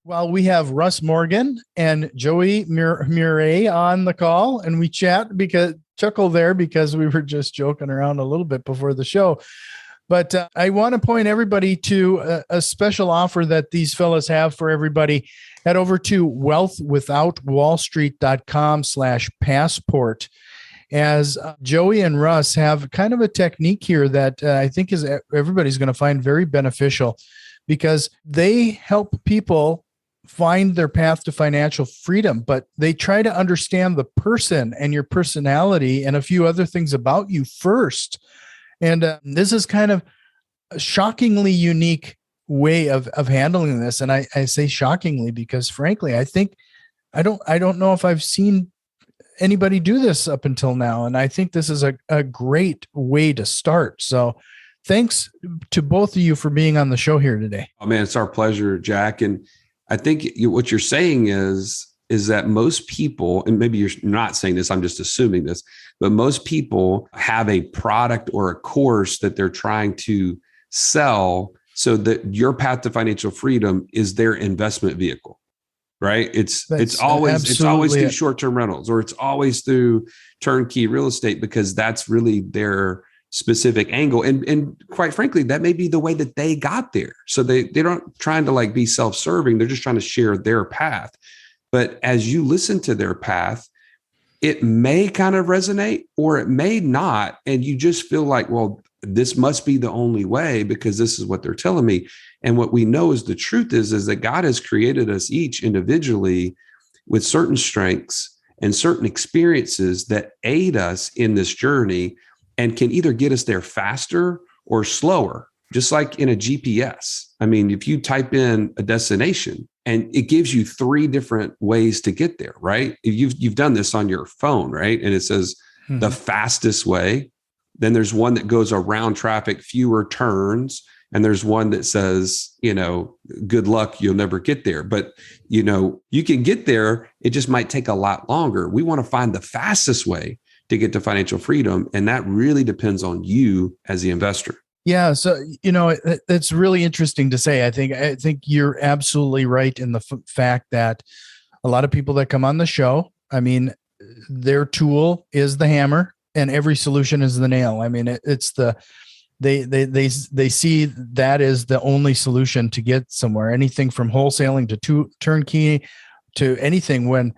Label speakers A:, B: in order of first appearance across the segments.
A: Well, we have Russ Morgan and Joey Mure on the call, and we chuckle there because we were just joking around a little bit before the show. But I want to point everybody to a special offer that these fellas have for everybody. Head over to wealthwithoutwallstreet.com/passport, as Joey and Russ have kind of a technique here that I think is everybody's going to find very beneficial, because they help people find their path to financial freedom, but they try to understand the person and your personality and a few other things about you first. And this is kind of a shockingly unique way of handling this. And I say shockingly because, frankly, I don't know if I've seen anybody do this up until now. And I think this is a great way to start. So thanks to both of you for being on the show here today.
B: Oh man, it's our pleasure, Jack. And I think what you're saying is that most people, and maybe you're not saying this, I'm just assuming this, but most people have a product or a course that they're trying to sell so that your path to financial freedom is their investment vehicle, right? It's always through short-term rentals, or it's always through turnkey real estate, because that's really their specific angle. And quite frankly, that may be the way that they got there. So they're not trying to like be self-serving. They're just trying to share their path. But as you listen to their path, it may kind of resonate or it may not. And you just feel like, well, this must be the only way because this is what they're telling me. And what we know is the truth is that God has created us each individually with certain strengths and certain experiences that aid us in this journey and can either get us there faster or slower, just like in a GPS. I mean, if you type in a destination and it gives you 3 different ways to get there, right? You've done this on your phone, right? And it says the fastest way. Then there's one that goes around traffic, fewer turns. And there's one that says, good luck, you'll never get there. But, you can get there. It just might take a lot longer. We want to find the fastest way to get to financial freedom. And that really depends on you as the investor.
A: Yeah. So, it's really interesting to say. I think you're absolutely right in the fact that a lot of people that come on the show, I mean, their tool is the hammer and every solution is the nail. I mean, they see that as the only solution to get somewhere, anything from wholesaling to turnkey to anything. When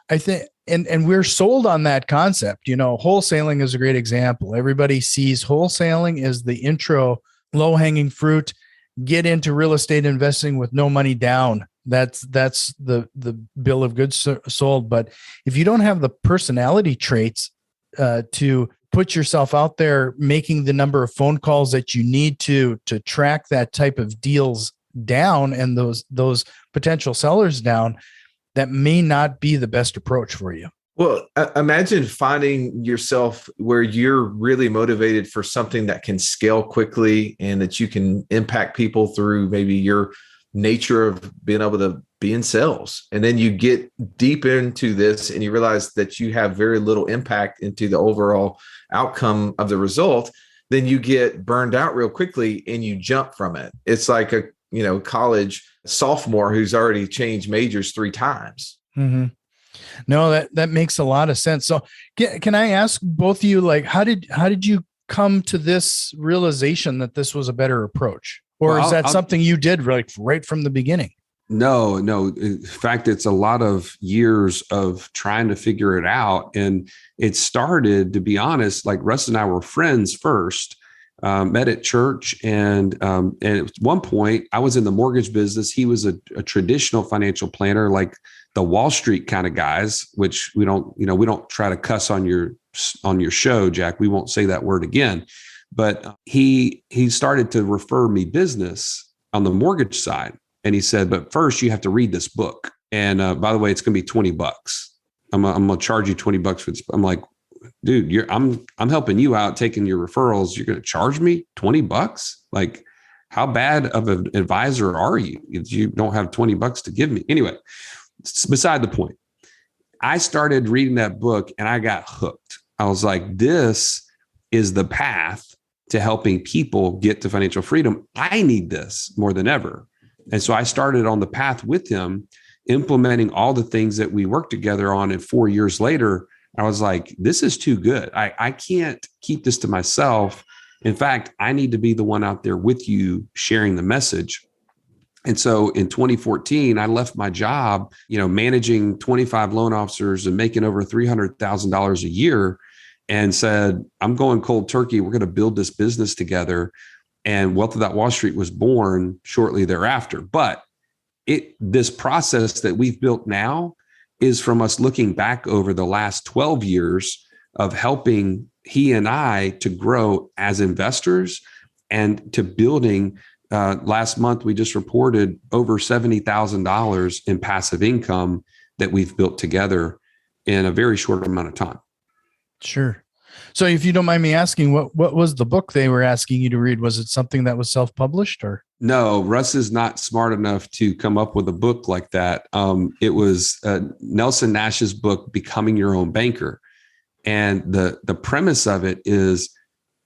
A: I think, and we're sold on that concept, wholesaling is a great example. Everybody sees wholesaling as the intro, low hanging fruit, get into real estate investing with no money down. That's the bill of goods sold. But if you don't have the personality traits to put yourself out there, making the number of phone calls that you need to track that type of deals down and those potential sellers down, that may not be the best approach for you.
C: Well, imagine finding yourself where you're really motivated for something that can scale quickly and that you can impact people through maybe your nature of being able to be in sales. And then you get deep into this and you realize that you have very little impact into the overall outcome of the result. Then you get burned out real quickly and you jump from it. It's like a college sophomore who's already changed majors 3 times.
A: Mm-hmm. No, that makes a lot of sense. So can I ask both of you, like, how did you come to this realization that this was a better approach? Or is that something you did right from the beginning?
B: No. In fact, it's a lot of years of trying to figure it out. And it started, to be honest, like Russ and I were friends first, met at church. And at one point I was in the mortgage business. He was a traditional financial planner, like the Wall Street kind of guys, which we don't try to cuss on your show, Jack. We won't say that word again. But he started to refer me business on the mortgage side. And he said, but first you have to read this book. And by the way, it's going to be $20. I'm going to charge you $20 for this. I'm like, dude, I'm helping you out, taking your referrals. You're going to charge me $20? Like, how bad of an advisor are you if you don't have $20 to give me? Anyway, it's beside the point. I started reading that book and I got hooked. I was like, this is the path to helping people get to financial freedom. I need this more than ever. And so I started on the path with him, implementing all the things that we worked together on. And 4 years later, I was like, this is too good. I can't keep this to myself. In fact, I need to be the one out there with you sharing the message. And so in 2014, I left my job, managing 25 loan officers and making over $300,000 a year, and said, I'm going cold turkey. We're going to build this business together. And Wealth Without Wall Street was born shortly thereafter. But this process that we've built now is from us looking back over the last 12 years of helping he and I to grow as investors and to building. Last month, we just reported over $70,000 in passive income that we've built together in a very short amount of time.
A: Sure. So if you don't mind me asking, what was the book they were asking you to read? Was it something that was self-published or?
B: No, Russ is not smart enough to come up with a book like that. It was Nelson Nash's book, Becoming Your Own Banker. And the premise of it is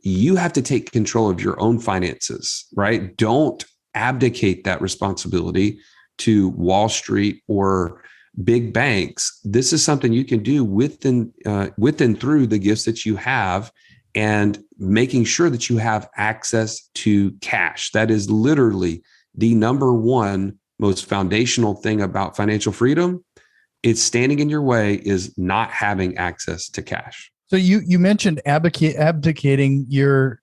B: you have to take control of your own finances, right? Don't abdicate that responsibility to Wall Street or big banks. This is something you can do with and through the gifts that you have, and making sure that you have access to cash. That is literally the number one most foundational thing about financial freedom. It's standing in your way is not having access to cash.
A: So you mentioned abdicating your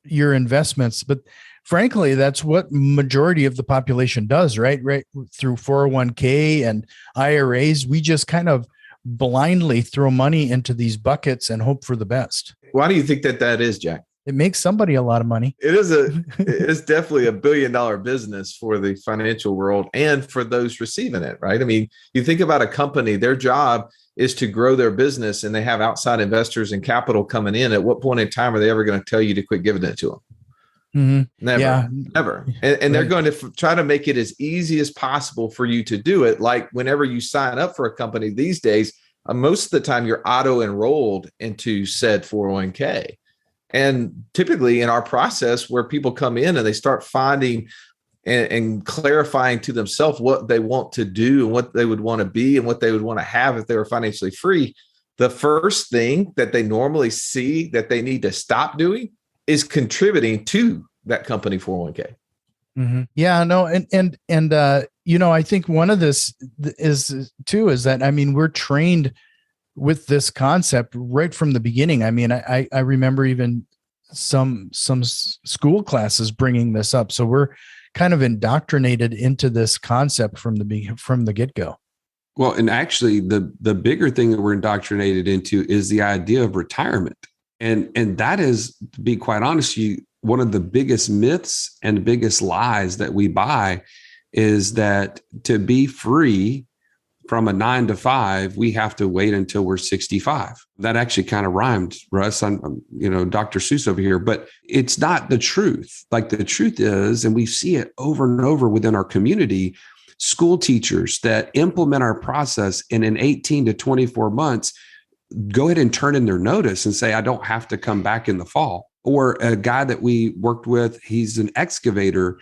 A: investments, but frankly, that's what majority of the population does, right? Right, through 401k and IRAs, we just kind of blindly throw money into these buckets and hope for the best.
C: Why do you think that is, Jack?
A: It makes somebody a lot of money.
C: It is definitely a $1 billion business for the financial world and for those receiving it, right? I mean, you think about a company, their job is to grow their business, and they have outside investors and capital coming in. At what point in time are they ever going to tell you to quit giving it to them?
A: Mm-hmm.
C: Never,
A: yeah.
C: never. And they're going to try to make it as easy as possible for you to do it. Like whenever you sign up for a company these days, most of the time you're auto enrolled into said 401k. And typically in our process, where people come in and they start finding and clarifying to themselves what they want to do and what they would want to be and what they would want to have if they were financially free, the first thing that they normally see that they need to stop doing is contributing to that company 401k.
A: Mm-hmm. Yeah, no. And I think one of this is that, I mean, we're trained with this concept right from the beginning. I mean, I remember even some school classes bringing this up. So we're kind of indoctrinated into this concept from the get-go.
B: Well, and actually the bigger thing that we're indoctrinated into is the idea of retirement. And that is, to be quite honest with you, one of the biggest myths and biggest lies that we buy is that to be free from a 9 to 5, we have to wait until we're 65. That actually kind of rhymed, Russ. I'm Dr. Seuss over here, but it's not the truth. Like the truth is, and we see it over and over within our community, school teachers that implement our process and in 18 to 24 months, go ahead and turn in their notice and say, I don't have to come back in the fall. Or a guy that we worked with, he's an excavator,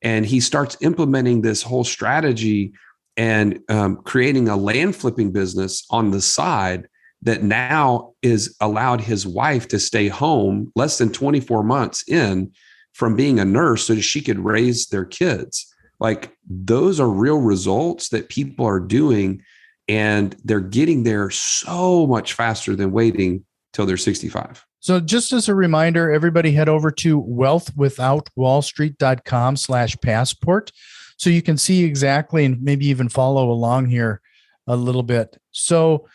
B: and he starts implementing this whole strategy and creating a land flipping business on the side that now is allowed his wife to stay home less than 24 months in from being a nurse so that she could raise their kids. Like those are real results that people are doing, and they're getting there so much faster than waiting till they're 65.
A: So just as a reminder, everybody head over to wealthwithoutwallstreet.com/passport. So you can see exactly and maybe even follow along here a little bit. So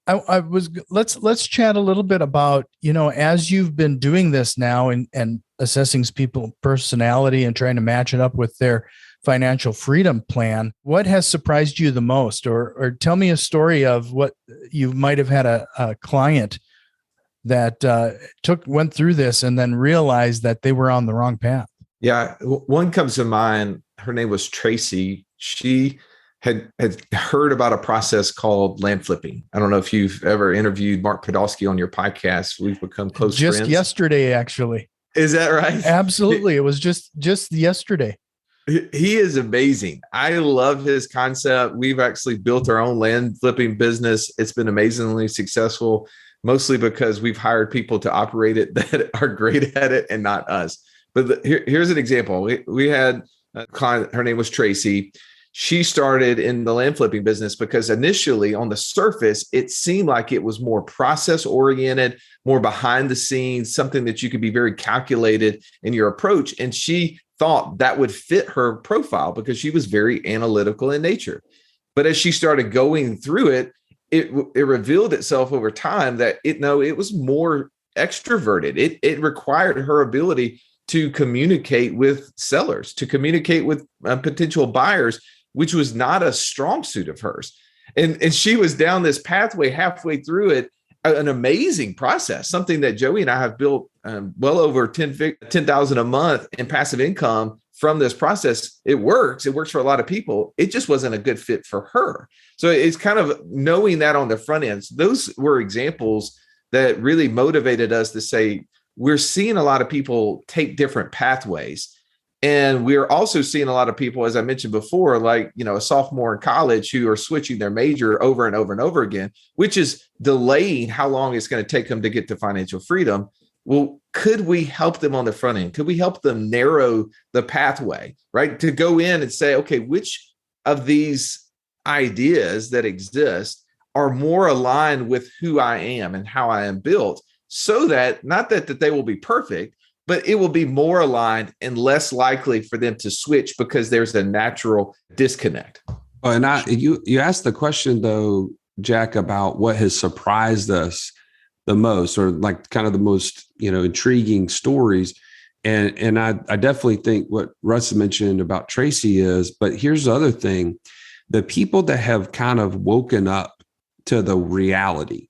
A: let's chat a little bit about, as you've been doing this now and assessing people's personality and trying to match it up with their financial freedom plan, what has surprised you the most? Or tell me a story of what you might have had a client that went through this and then realized that they were on the wrong path.
C: Yeah, one comes to mind. Her name was Tracy. She had heard about a process called land flipping. I don't know if you've ever interviewed Mark Podolsky on your podcast. We've become close friends.
A: Just yesterday, actually.
C: Is that right?
A: Absolutely. It was just yesterday.
C: He is amazing. I love his concept. We've actually built our own land flipping business. It's been amazingly successful, mostly because we've hired people to operate it that are great at it and not us. But here's an example. We had a client, her name was Tracy. She started in the land flipping business because initially on the surface, it seemed like it was more process oriented, more behind the scenes, something that you could be very calculated in your approach. And she thought that would fit her profile because she was very analytical in nature. But as she started going through it, it revealed itself over time that it was more extroverted. It required her ability to communicate with sellers, to communicate with potential buyers, which was not a strong suit of hers. And she was down this pathway halfway through it, an amazing process, something that Joey and I have built well over 10,000 a month in passive income from this process. It works for a lot of people. It just wasn't a good fit for her. So it's kind of knowing that on the front end. So those were examples that really motivated us to say, we're seeing a lot of people take different pathways. And we're also seeing a lot of people, as I mentioned before, like, a sophomore in college who are switching their major over and over and over again, which is delaying how long it's going to take them to get to financial freedom. Well, could we help them on the front end? Could we help them narrow the pathway, right? To go in and say, okay, which of these ideas that exist are more aligned with who I am and how I am built, so that not that they will be perfect, but it will be more aligned and less likely for them to switch because there's a natural disconnect.
B: Oh, and you asked the question though, Jack, about what has surprised us the most, or like kind of the most, intriguing stories. And I definitely think what Russ mentioned about Tracy is, but here's the other thing: the people that have kind of woken up to the reality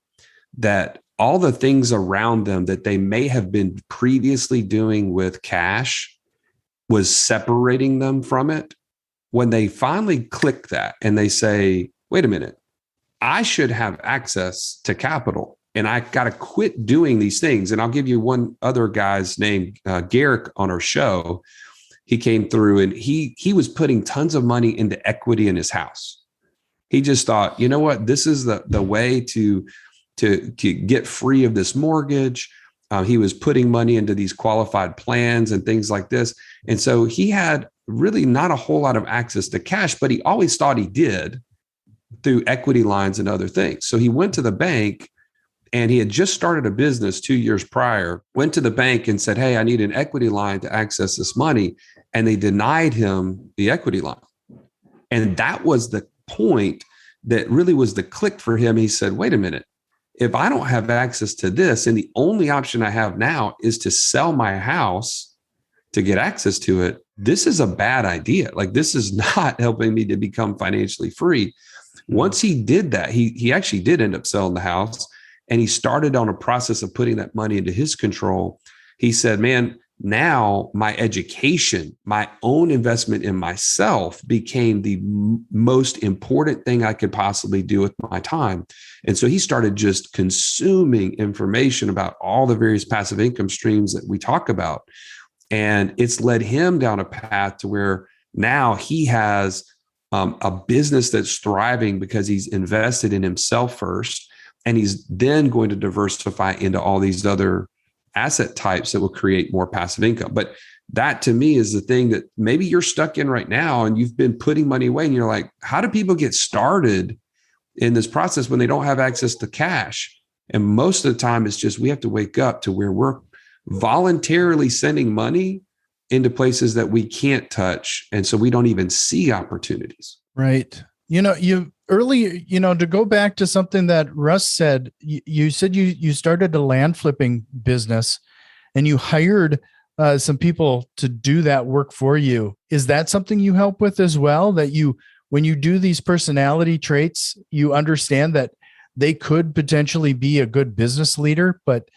B: that all the things around them that they may have been previously doing with cash was separating them from it. When they finally click that and they say, wait a minute, I should have access to capital and I got to quit doing these things. And I'll give you one other guy's name, Garrick, on our show. He came through and he was putting tons of money into equity in his house. He just thought, you know what, this is the way to get free of this mortgage. He was putting money into these qualified plans and things like this. And so he had really not a whole lot of access to cash, but he always thought he did through equity lines and other things. So he went to the bank, and he had just started a business 2 years prior, went to the bank and said, hey, I need an equity line to access this money. And they denied him the equity line. And that was the point that really was the click for him. He said, wait a minute. If I don't have access to this, and the only option I have now is to sell my house to get access to it, this is a bad idea. Like, this is not helping me to become financially free. Once he did that, he actually did end up selling the house, and he started on a process of putting that money into his control. He said, man, now my education, my own investment in myself became the most important thing I could possibly do with my time. And so he started just consuming information about all the various passive income streams that we talk about. And it's led him down a path to where now he has a business that's thriving because he's invested in himself first. And he's then going to diversify into all these other asset types that will create more passive income. But that, to me, is the thing that maybe you're stuck in right now, and you've been putting money away, and you're like, how do people get started in this process when they don't have access to cash? And most of the time, it's just, we have to wake up to where we're voluntarily sending money into places that we can't touch. And so we don't even see opportunities.
A: Right. You earlier, to go back to something that Russ said, you said you started a land flipping business and you hired some people to do that work for you. Is that something you help with as well? That when you do these personality traits, you understand that they could potentially be a good business leader, but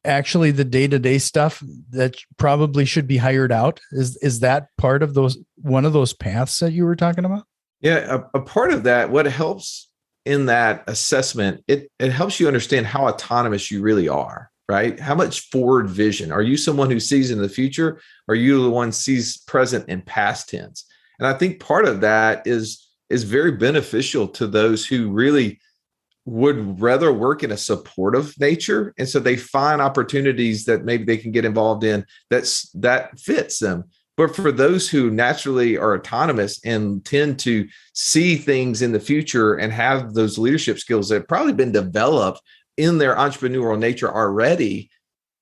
A: actually the day-to-day stuff that probably should be hired out. Is that part of one of those paths that you were talking about?
C: Yeah, a part of that, what helps in that assessment, it helps you understand how autonomous you really are. right? How much forward vision? Are you someone who sees in the future? Or are you the one sees present and past tense? And I think part of that is very beneficial to those who really would rather work in a supportive nature. And so they find opportunities that maybe they can get involved in that fits them. But for those who naturally are autonomous and tend to see things in the future and have those leadership skills that have probably been developed in their entrepreneurial nature already,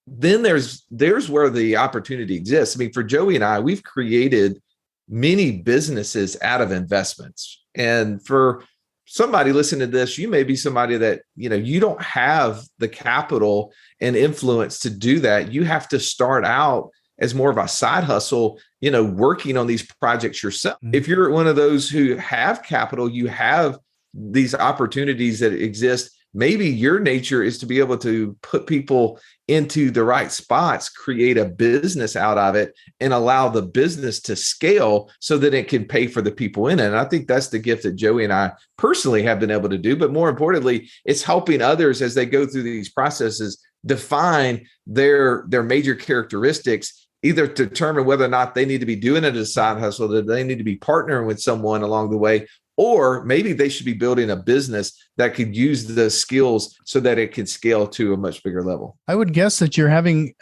C: then there's where the opportunity exists. I mean, for Joey and I, we've created many businesses out of investments. And for somebody listening to this, you may be somebody that, you don't have the capital and influence to do that. You have to start out as more of a side hustle, working on these projects yourself. Mm-hmm. If you're one of those who have capital, you have these opportunities that exist. Maybe your nature is to be able to put people into the right spots, create a business out of it, and allow the business to scale so that it can pay for the people in it. And I think that's the gift that Joey and I personally have been able to do. But more importantly, it's helping others as they go through these processes define their major characteristics, either to determine whether or not they need to be doing it as a side hustle, that they need to be partnering with someone along the way, or maybe they should be building a business that could use the skills so that it can scale to a much bigger level.
A: I would guess that you're having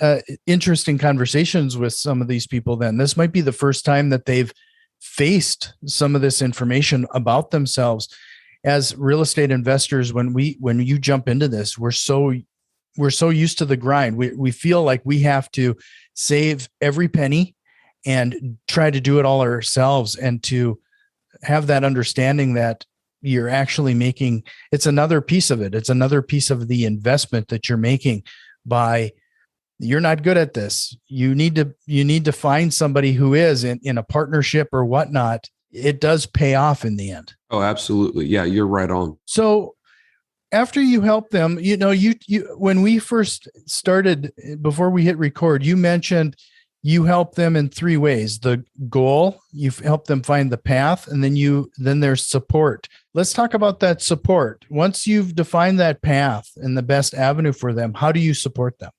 A: interesting conversations with some of these people then. This might be the first time that they've faced some of this information about themselves. As real estate investors, when you jump into this, we're so used to the grind. We feel like we have to save every penny and try to do it all ourselves, and to have that understanding that you're actually making, it's another piece of it. It's another piece of the investment that you're making by, you're not good at this. You need to find somebody who is in a partnership or whatnot. It does pay off in the end.
B: Oh, absolutely. Yeah, you're right on.
A: So after you help them, you when we first started, before we hit record, you mentioned you help them in three ways. The goal, you've helped them find the path, and then there's support. Let's talk about that support. Once you've defined that path and the best avenue for them, how do you support them?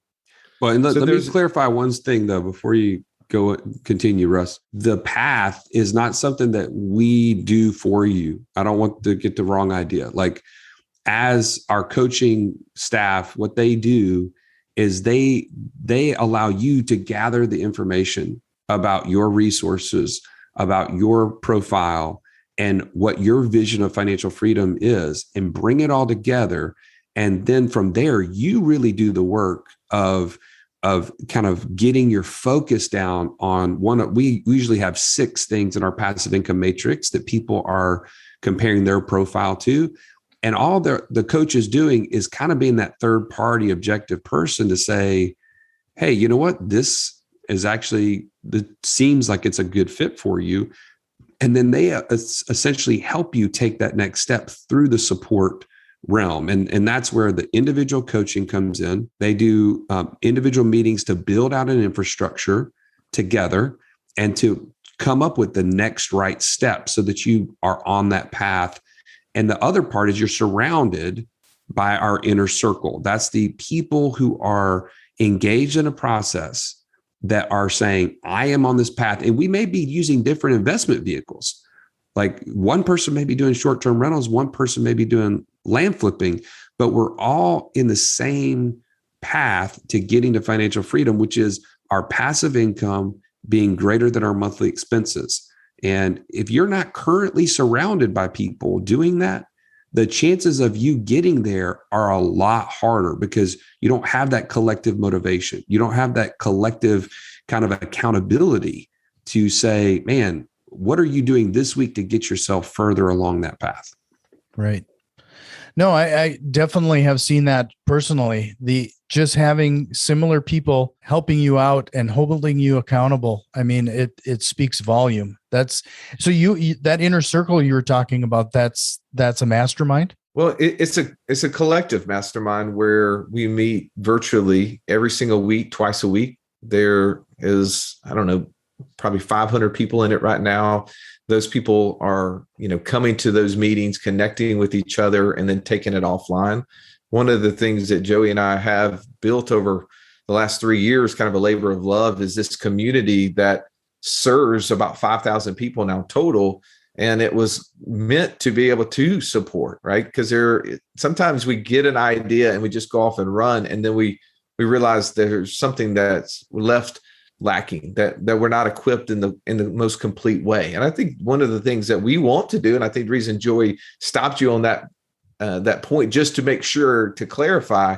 B: Well, and let me clarify one thing though, before you continue, Russ. The path is not something that we do for you. I don't want to get the wrong idea. Like, as our coaching staff, what they do is they allow you to gather the information about your resources, about your profile, and what your vision of financial freedom is, and bring it all together. And then from there, you really do the work of kind of getting your focus down on we usually have 6 things in our passive income matrix that people are comparing their profile to. And all the coach is doing is kind of being that third party objective person to say, hey, you know what? This is actually, it seems like it's a good fit for you. And then they essentially help you take that next step through the support realm. And that's where the individual coaching comes in. They do individual meetings to build out an infrastructure together and to come up with the next right step so that you are on that path. And the other part is you're surrounded by our inner circle. That's the people who are engaged in a process that are saying, I am on this path. And we may be using different investment vehicles. Like, one person may be doing short-term rentals, one person may be doing land flipping, but we're all in the same path to getting to financial freedom, which is our passive income being greater than our monthly expenses. And if you're not currently surrounded by people doing that, the chances of you getting there are a lot harder because you don't have that collective motivation. You don't have that collective kind of accountability to say, man, what are you doing this week to get yourself further along that path?
A: Right. No, I definitely have seen that personally. Just having similar people helping you out and holding you accountable. I mean, it speaks volume. That's so you that inner circle you were talking about. That's a mastermind.
C: Well, it's a collective mastermind where we meet virtually every single week, twice a week. There is, I don't know, probably 500 people in it right now. Those people are, coming to those meetings, connecting with each other, and then taking it offline. one of the things that Joey and I have built over the last 3 years, kind of a labor of love, is this community that serves about 5,000 people now total. And it was meant to be able to support, right? Because sometimes we get an idea and we just go off and run, and then we realize there's something that's left lacking, that we're not equipped in the most complete way. And I think one of the things that we want to do, and I think the reason Joey stopped you on that point, just to make sure to clarify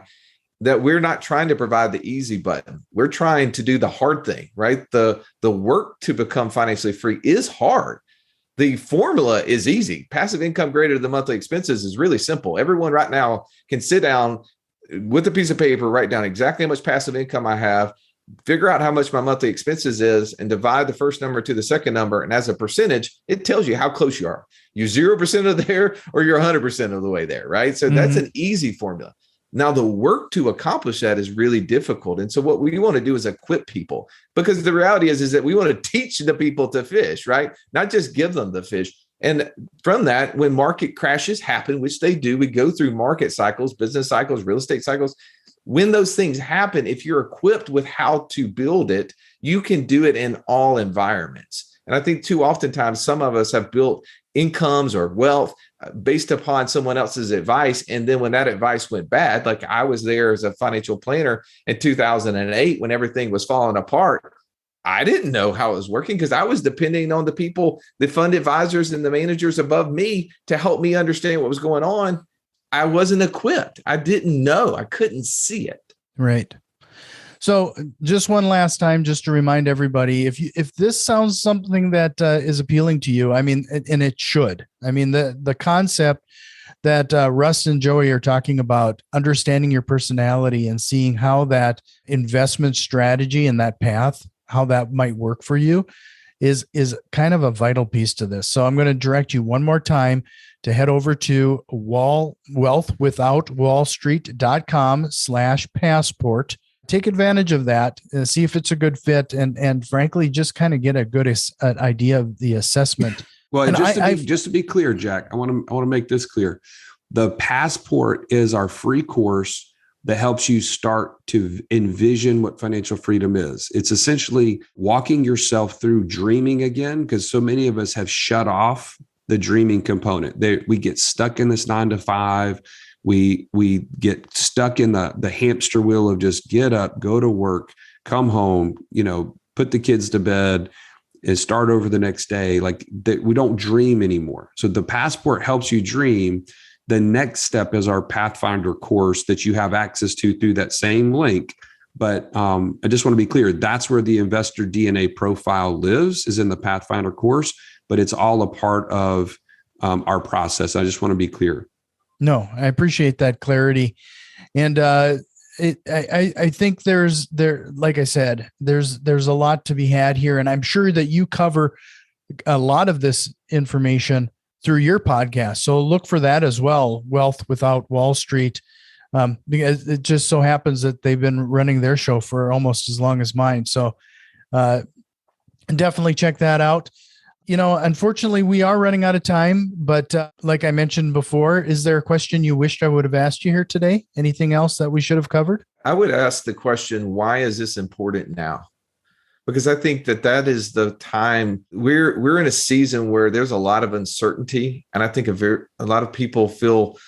C: that we're not trying to provide the easy button. We're trying to do the hard thing, right? The work to become financially free is hard. The formula is easy. Passive income greater than the monthly expenses is really simple. Everyone right now can sit down with a piece of paper, write down exactly how much passive income I have, figure out how much my monthly expenses is, and divide the first number to the second number. And as a percentage, it tells you how close you are. You're 0% of there, or you're 100% of the way there, right? So that's an easy formula. Now, the work to accomplish that is really difficult. And so what we want to do is equip people, because the reality is that we want to teach the people to fish, right? Not just give them the fish. And from that, when market crashes happen, which they do, we go through market cycles, business cycles, real estate cycles. When those things happen, if you're equipped with how to build it, you can do it in all environments. And I think too oftentimes some of us have built incomes or wealth based upon someone else's advice. And then when that advice went bad, like I was there as a financial planner in 2008, when everything was falling apart, I didn't know how it was working because I was depending on the people, the fund advisors and the managers above me to help me understand what was going on. I wasn't equipped. I didn't know. I couldn't see it.
A: Right. So just one last time, just to remind everybody, if this sounds something that is appealing to you, I mean, and it should, I mean, the concept that Russ and Joey are talking about, understanding your personality and seeing how that investment strategy and that path, how that might work for you is kind of a vital piece to this. So I'm going to direct you one more time to head over to wealthwithoutwallstreet.com/passport. Take advantage of that and see if it's a good fit, and frankly, just kind of get a good idea of the assessment.
B: Well, and just to be clear, Jack, I want to make this clear. The Passport is our free course that helps you start to envision what financial freedom is. It's essentially walking yourself through dreaming again, because so many of us have shut off the dreaming component. We get stuck in this 9 to 5. We get stuck in the hamster wheel of just get up, go to work, come home, put the kids to bed and start over the next day. Like that, we don't dream anymore. So the Passport helps you dream. The next step is our Pathfinder course that you have access to through that same link. But I just want to be clear, that's where the investor DNA profile lives, is in the Pathfinder course, but it's all a part of our process. I just want to be clear.
A: No, I appreciate that clarity. And I think like I said, there's a lot to be had here. And I'm sure that you cover a lot of this information through your podcast. So look for that as well, Wealth Without Wall Street, because it just so happens that they've been running their show for almost as long as mine. So definitely check that out. Unfortunately, we are running out of time, but like I mentioned before, is there a question you wished I would have asked you here today? Anything else that we should have covered?
C: I would ask the question, why is this important now? Because I think that is the time we're in a season where there's a lot of uncertainty. And I think a lot of people feel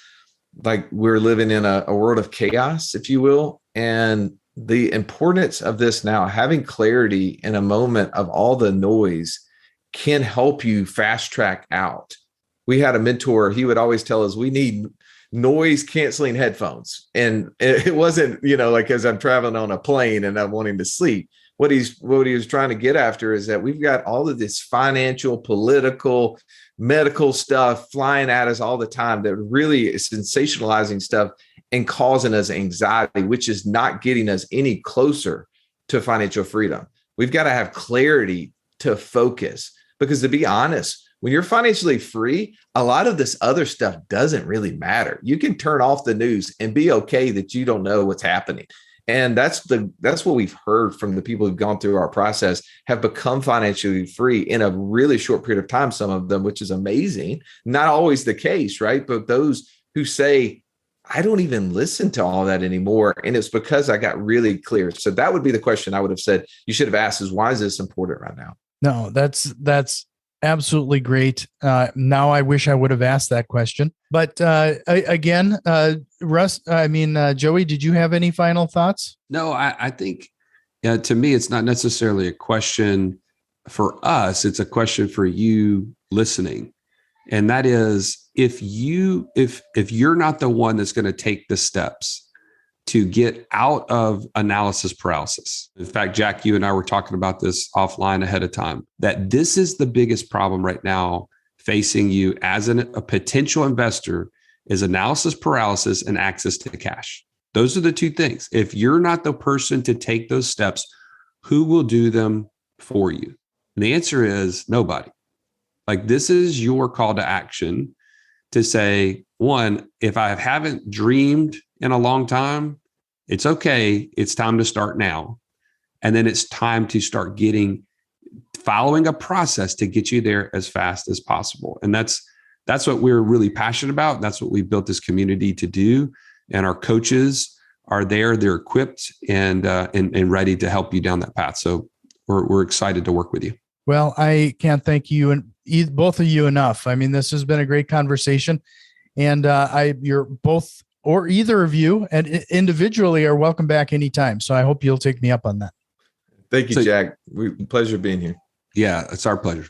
C: like we're living in a world of chaos, if you will. And the importance of this now, having clarity in a moment of all the noise, can help you fast track out. We had a mentor, he would always tell us we need noise canceling headphones. And it wasn't, like as I'm traveling on a plane and I'm wanting to sleep. What he was trying to get after is that we've got all of this financial, political, medical stuff flying at us all the time that really is sensationalizing stuff and causing us anxiety, which is not getting us any closer to financial freedom. We've got to have clarity to focus, because to be honest, when you're financially free, a lot of this other stuff doesn't really matter. You can turn off the news and be okay that you don't know what's happening. And that's what we've heard from the people who've gone through our process, have become financially free in a really short period of time, some of them, which is amazing. Not always the case, right? But those who say, I don't even listen to all that anymore. And it's because I got really clear. So that would be the question I would have said you should have asked is, why is this important right now?
A: No, that's absolutely great. Now I wish I would have asked that question. But again, Russ, Joey, did you have any final thoughts?
B: No, I think to me, it's not necessarily a question for us. It's a question for you listening. And that is, if you're not the one that's going to take the steps to get out of analysis paralysis. In fact, Jack, you and I were talking about this offline ahead of time, that this is the biggest problem right now facing you as a potential investor is analysis paralysis and access to cash. Those are the two things. If you're not the person to take those steps, who will do them for you? And the answer is nobody. Like, this is your call to action to say, one, if I haven't dreamed in a long time, it's okay. It's time to start now. And then it's time to start following a process to get you there as fast as possible. And that's what we're really passionate about. That's what we built this community to do. And our coaches are there. They're equipped and ready to help you down that path. So we're excited to work with you.
A: Well, I can't thank you and both of you enough. I mean, this has been a great conversation, and you're both or either of you and individually are welcome back anytime. So I hope you'll take me up on that.
C: Thank you, Jack. Pleasure being here.
B: Yeah, it's our pleasure.